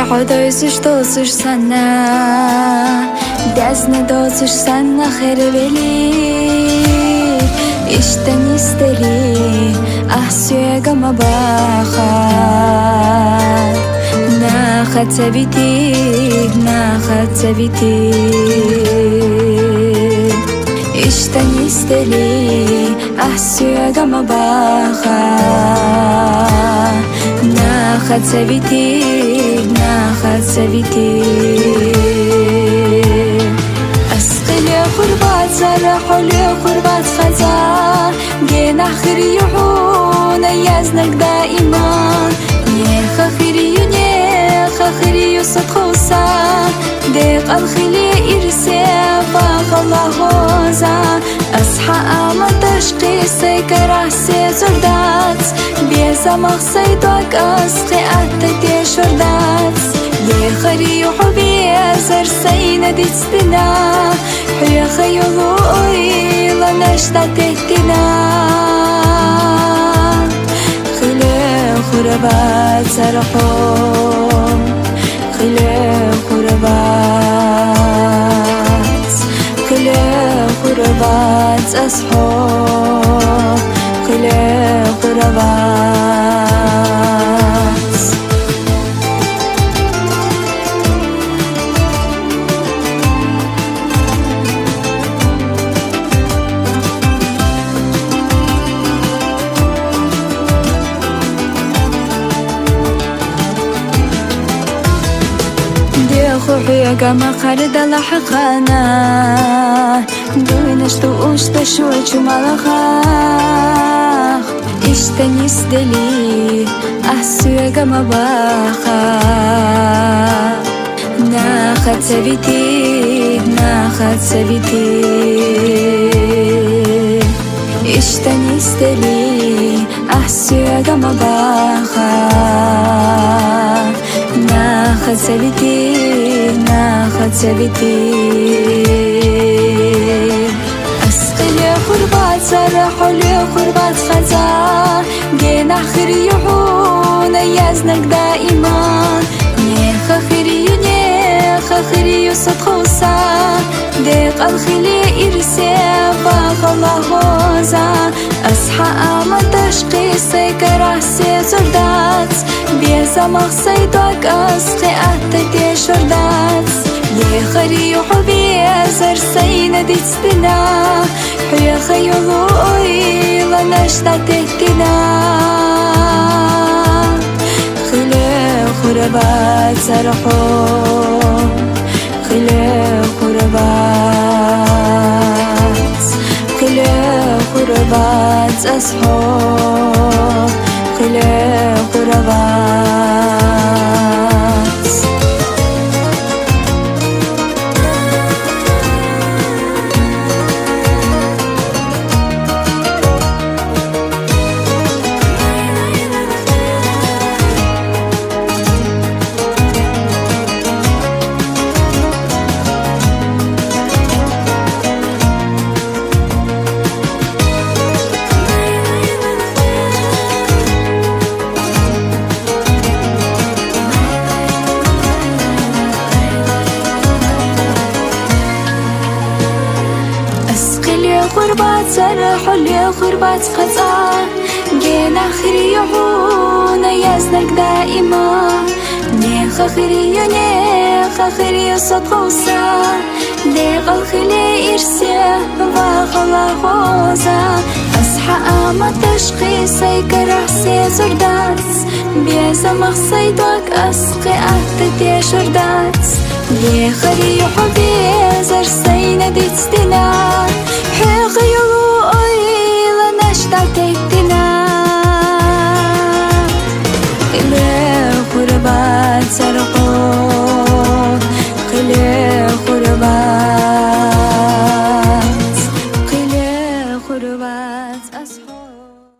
Odojsuş dolsuş sana Desne dolsuş sana herveli İşten isteli Ah süegama baxa Naxat seviti Naxat seviti İşten isteli Ah süegama baxa Naxat seviti Naxat seviti أسقلي خربات سرحولي خربات خزا جينا خريحون يزنك دائما نيخ خريو نيخ خريو صدخوصا ديق الخلي إرسي باغ الله غوزا أصحى أما تشقي سيكر عسي زردات بيزا مغسيدوك أسقي أتتي شردات يخري حبي أزر سينا ديستنا حيا خيولو إيلا نشتا تهتنا خلي خربات سرحوم خلي خربات خلي خربات أصحوم خلي خربات خوحي كما خالد لحقنا دوينش توش تشوش مالخاخ اشتنيس دلي أحسو كما باخا ناخد سبيتي ناخد سبيتي اشتنيس دلي أحسو كما باخا ناخد سبيتي ناخد سبيتي أسقلي خربات سرحولي خربات خزا جينا خريحون يزنك دائما نيخ خريو نيخ خريو صدخوصا ديق الخلي إرسي باغ الله غوزا أصحى أما تشقي سيكر عسي زردات بيزا مغسيدوك أسقي أتتي شردات يخري حبي أزر سينا ديستنا حيا خيولو إيلا نشتا تهتنا خلي خربات سرحوم خلي خربات خلي خربات أصحوم خلي خربات خربات سرحولي خربات خزا جينا خريحون يزنك دائما نيخ خريو نيخ خريو صدخوصا ديق الخلي إرسي باغ الله غوزا أصحى أما تشقي سيكر عسي زردات بيزا مغسيدوك أسقي أتتي شردات يخري حبي أزر سينا ديستنا حيغيرو إيلا نشتا تهتنا خلي خربات سرقوم خلي خربات خلي خربات أصحاب